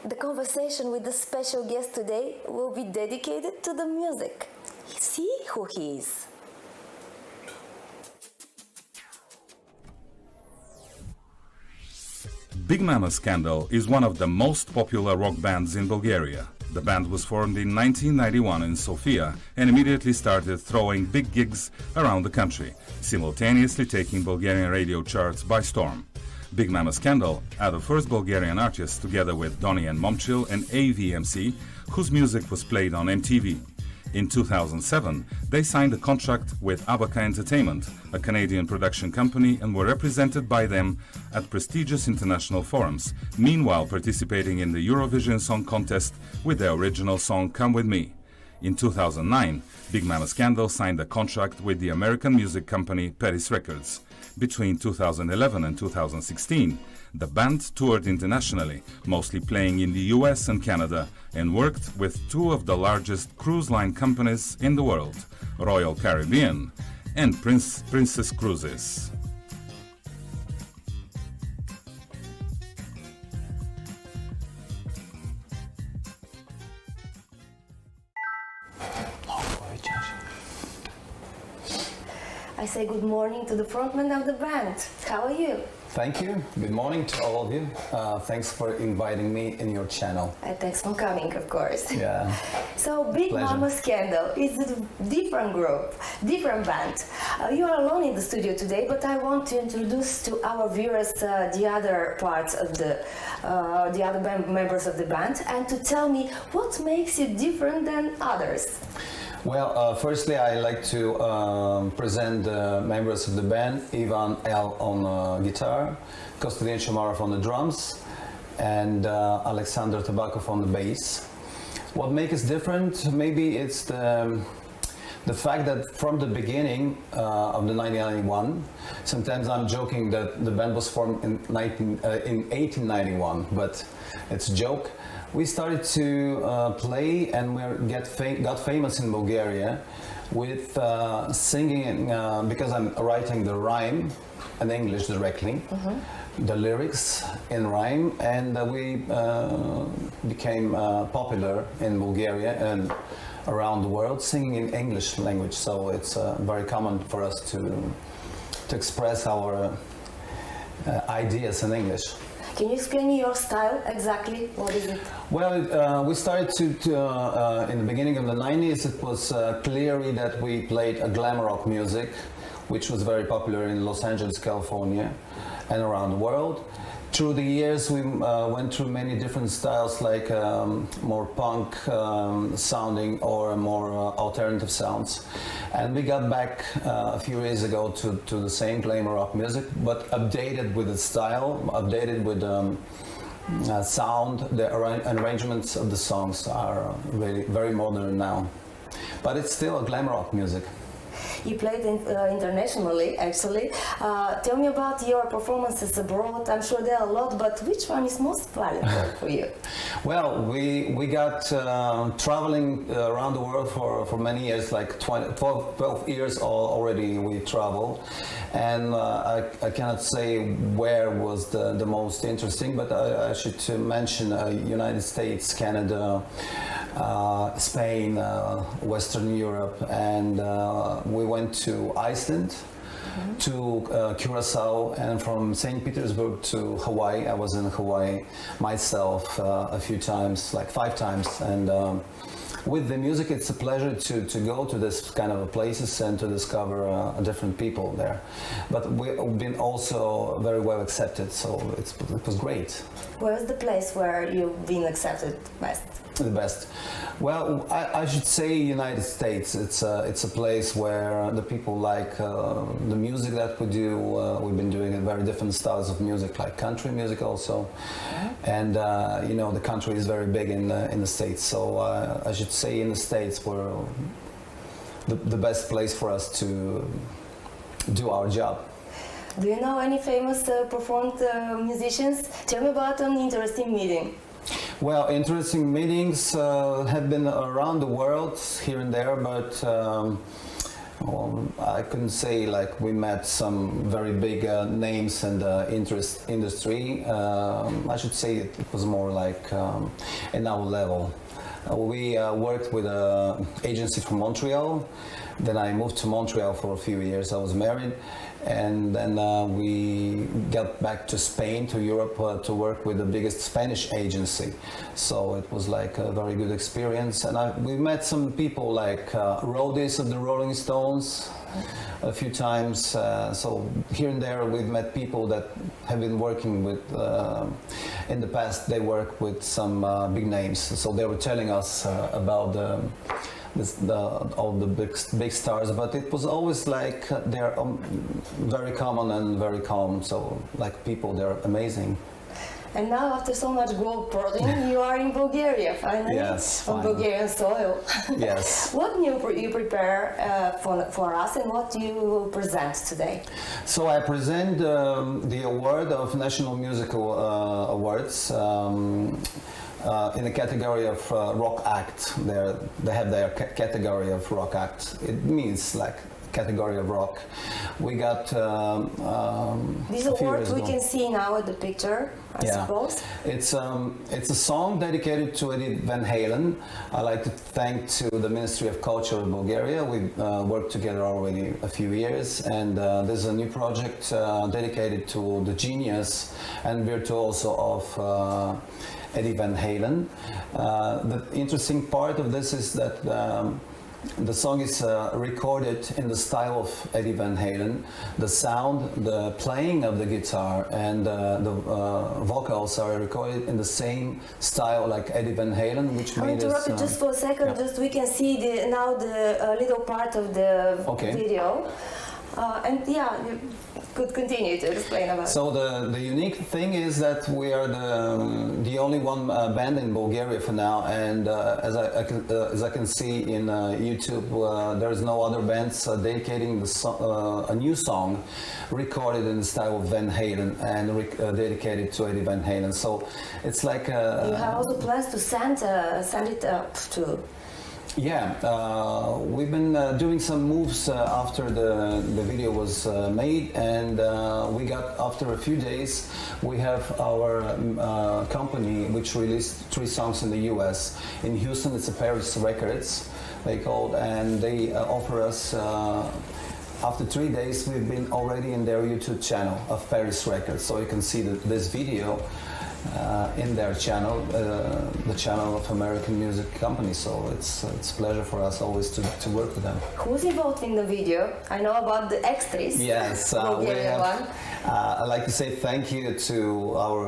The conversation with the special guest today will be dedicated to the music. See who he is. BGNES Scandal is one of the most popular rock bands in Bulgaria. The band was formed in 1991 in Sofia and immediately started throwing big gigs around the country, simultaneously taking Bulgarian radio charts by storm. BGNES Scandal are the first Bulgarian artists, together with Donny and Momchil and AVMC, whose music was played on MTV. In 2007, they signed a contract with Abaka Entertainment, a Canadian production company, and were represented by them at prestigious international forums, meanwhile participating in the Eurovision Song Contest with their original song Come With Me. In 2009, BGNES Scandal signed a contract with the American music company Paris Records. Between 2011 and 2016, the band toured internationally, mostly playing in the US and Canada, and worked with two of the largest cruise line companies in the world, Royal Caribbean and Princess Cruises. I say good morning to the frontman of the band. How are you? Thank you. Good morning to all of you. Thanks for inviting me in your channel. Thanks for coming, of course. Yeah. So, BGNES Scandal is a different group, different band. You are alone in the studio today, but I want to introduce to our viewers the other parts of the other members of the band, and to tell me what makes you different than others. Well, firstly, I like to present the members of the band: Ivan L. on guitar, Konstantin Shomarov on the drums, and Alexander Tabakov on the bass. What makes us different? Maybe it's the fact that from the beginning of the 1991, sometimes I'm joking that the band was formed in 1891, but it's a joke. We started to play, and we got famous in Bulgaria with singing, because I'm writing the rhyme in English directly, the lyrics in rhyme, and we became popular in Bulgaria and around the world singing in English language. So it's very common for us to express our ideas in English. Can you explain me your style exactly? What is it? Well, we started to in the beginning of the 90s. It was clearly that we played a glam rock music, which was very popular in Los Angeles, California, and around the world. Through the years, we went through many different styles, like more punk sounding or more alternative sounds. And we got back a few years ago to the same glamour rock music, but updated with the style, updated with sound. The arrangements of the songs are really very modern now. But it's still a glam rock music. You played internationally, actually. Tell me about your performances abroad. I'm sure there are a lot, but which one is most valuable for you? Well, we got traveling around the world for many years, like 12 years already we travel. And I cannot say where was the most interesting, but I should mention United States, Canada, Spain, Western Europe, and we went to Iceland, to Curacao, and from St. Petersburg to Hawaii. I was in Hawaii myself a few times, like 5 times, and with the music it's a pleasure to go to this kind of places and to discover different people there. But we've been also very well accepted, so it was great. Where is the place where you've been accepted best? The best. Well, I should say United States. It's a place where the people like the music that we do. We've been doing very different styles of music, like country music also, and you know, the country is very big in the States. So I should say in the States we're the best place for us to do our job. Do you know any famous performed musicians? Tell me about an interesting meeting. Well, interesting meetings have been around the world here and there, but I couldn't say like we met some very big names in the industry. I should say it was more like in our level. We worked with an agency from Montreal. Then I moved to Montreal for a few years. I was married, and then we got back to Spain, to Europe, to work with the biggest Spanish agency. So it was like a very good experience. And we met some people like roadies of the Rolling Stones a few times. So here and there we've met people that have been working with, in the past they worked with some big names. So they were telling us about all the big stars, but it was always like they're very common and very calm. So like people, they're amazing. And now, after so much gold prodding, you are in Bulgaria finally. Yes, on finally. Bulgarian soil. Yes. What new you prepare for us, and what do you will present today? So I present the award of National Musical Awards. In the category of rock act. They have their category of rock act. It means like category of rock. We got this award we can see now at the picture, I suppose. It's a song dedicated to Eddie Van Halen. I like to thank to the Ministry of Culture of Bulgaria. We worked together already a few years, and there's a new project dedicated to the genius and virtuoso of Eddie Van Halen. The interesting part of this is that the song is recorded in the style of Eddie Van Halen. The sound, the playing of the guitar, and the vocals are recorded in the same style like Eddie Van Halen, which I'll made interrupt you just for a second. yeah. Just we can see now the little part of the video. And yeah, you could continue to explain about it. So the unique thing is that we are the only one band in Bulgaria for now, and as I can see in YouTube, there is no other bands dedicating a new song recorded in the style of Van Halen and dedicated to Eddie Van Halen. So it's like you have also plans to send it up to. Yeah, we've been doing some moves after the video was made, and we got, after a few days, we have our company which released 3 songs in the US. In Houston, it's a Paris Records, they called, and they offer us, after 3 days, we've been already in their YouTube channel of Paris Records, so you can see this video in their channel, the channel of American music company. So it's a pleasure for us always to work with them. Who's involved in the video? I know about the extras. Yes, Bulgarian one. I'd like to say thank you to our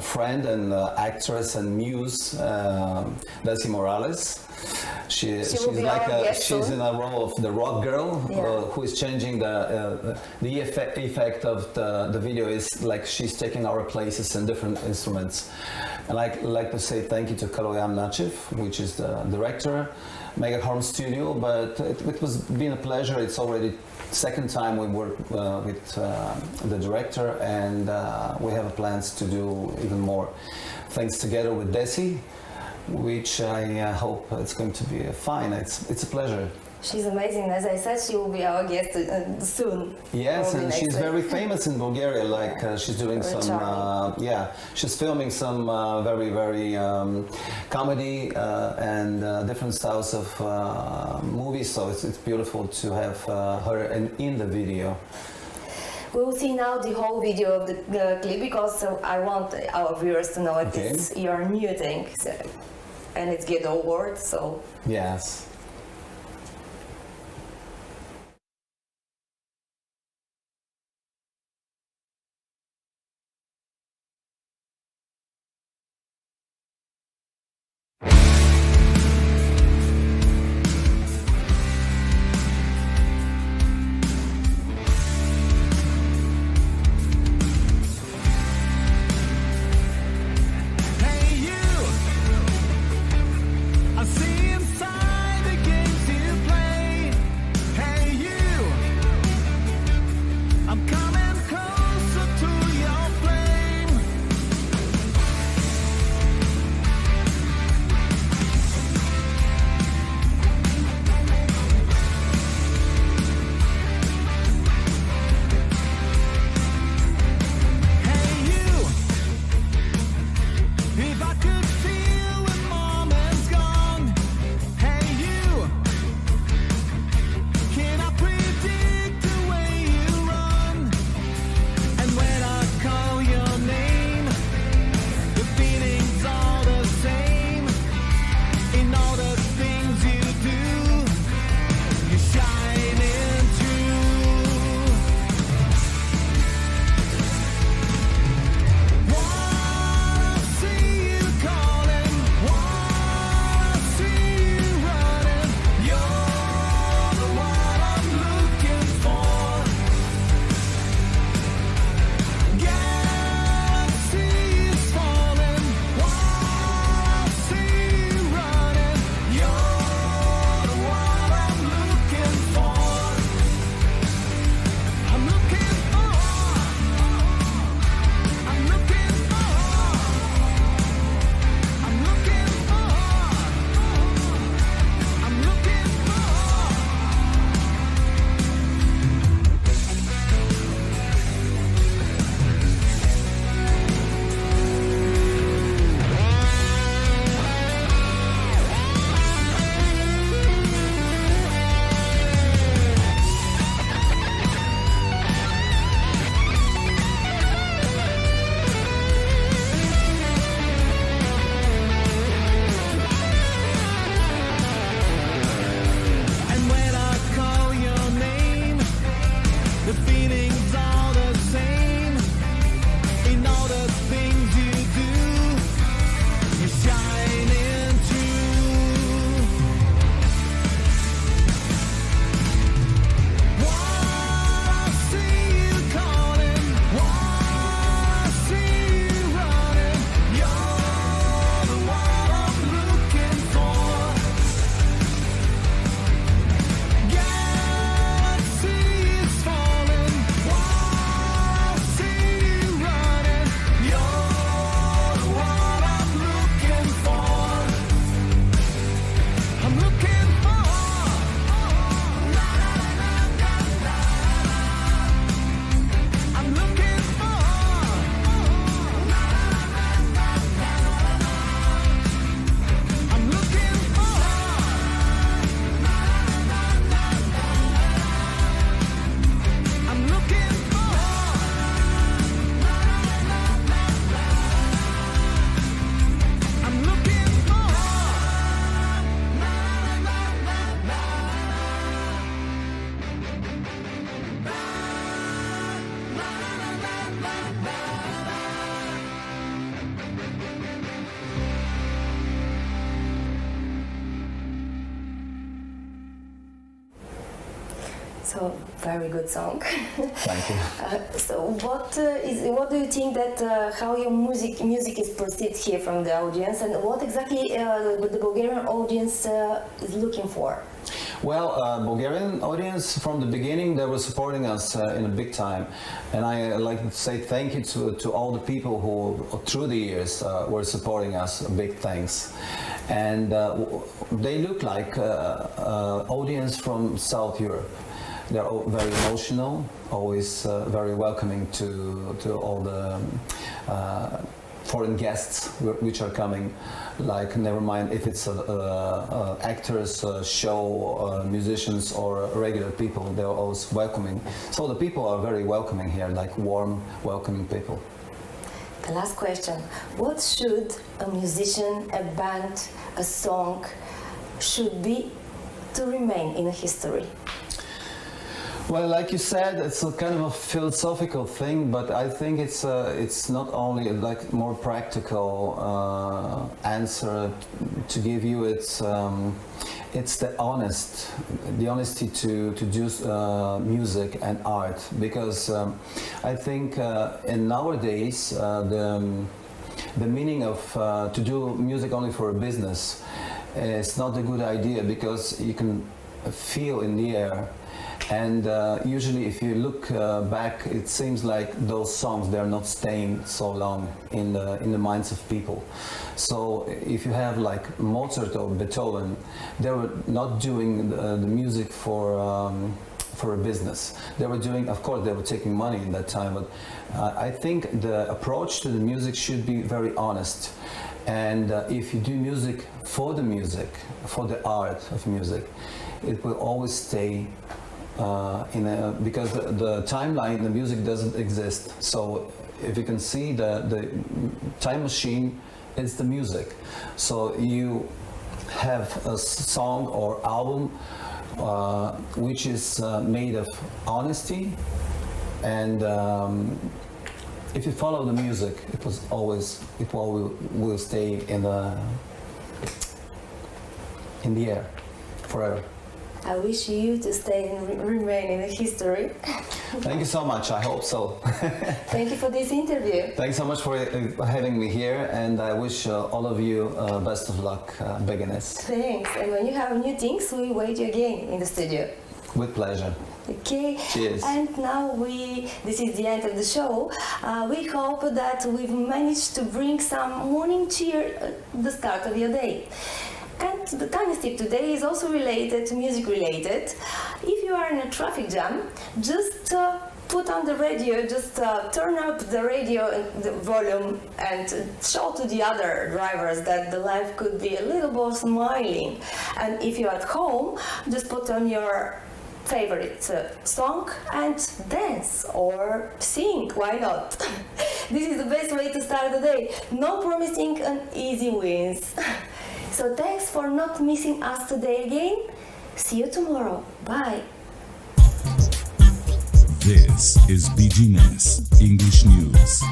friend and actress and muse, Desi Morales. She's like she's in a role of the rock girl who is changing the effect of the video is like she's taking our places in different instruments. And I'd like to say thank you to Kaloyan Nachev, which is the director, Mega Horn Studio, but it was been a pleasure. It's already second time we work with the director, and we have plans to do even more things together with Desi, which I hope it's going to be fine. It's a pleasure. She's amazing. As I said, she will be our guest soon. Yes, and she's very famous in Bulgaria. Like she's doing some, she's filming some very comedy and different styles of movies. So it's beautiful to have her in the video. We will see now the whole video of the clip, because I want our viewers to know it's your new thing, and it's get award. So yes. Hey you, I see inside So very good song. Thank you. So what do you think that how your music is perceived here from the audience, and what exactly the Bulgarian audience is looking for? Well, Bulgarian audience from the beginning, they were supporting us in a big time, and I like to say thank you to all the people who through the years were supporting us. Big thanks. And they look like audience from South Europe. They're all very emotional, always very welcoming to all the foreign guests which are coming. Like, never mind if it's actors, show, musicians, or regular people, they're always welcoming. So the people are very welcoming here, like warm, welcoming people. The last question: what should a musician, a band, a song should be to remain in history? Well, like you said, it's a kind of a philosophical thing, but I think it's not only like more practical answer to give you. It's the honesty to do music and art, because I think in nowadays the meaning of to do music only for a business is not a good idea, because you can feel in the air. And usually if you look back, it seems like those songs, they're not staying so long in the minds of people. So if you have like Mozart or Beethoven, they were not doing the music for a business. They were doing, of course, they were taking money in that time, but I think the approach to the music should be very honest. And if you do music, for the art of music, it will always stay because the timeline in the music doesn't exist. So if you can see the time machine, it's the music. So you have a song or album which is made of honesty, and if you follow the music, it will stay in the air forever. I wish you to stay and remain in history. Thank you so much. I hope so. Thank you for this interview. Thanks so much for having me here, and I wish all of you best of luck, BGNES. Thanks. And when you have new things, we wait you again in the studio. With pleasure. Okay. Cheers. And now this is the end of the show. We hope that we've managed to bring some morning cheer at the start of your day. And the tiny tip today is also music related. If you are in a traffic jam, just put on the radio, just turn up the radio and the volume, and show to the other drivers that the life could be a little more smiling. And if you're at home, just put on your favorite song and dance or sing, why not? This is the best way to start the day. No promising an easy wins. So thanks for not missing us today again. See you tomorrow. Bye. This is BGNES English News.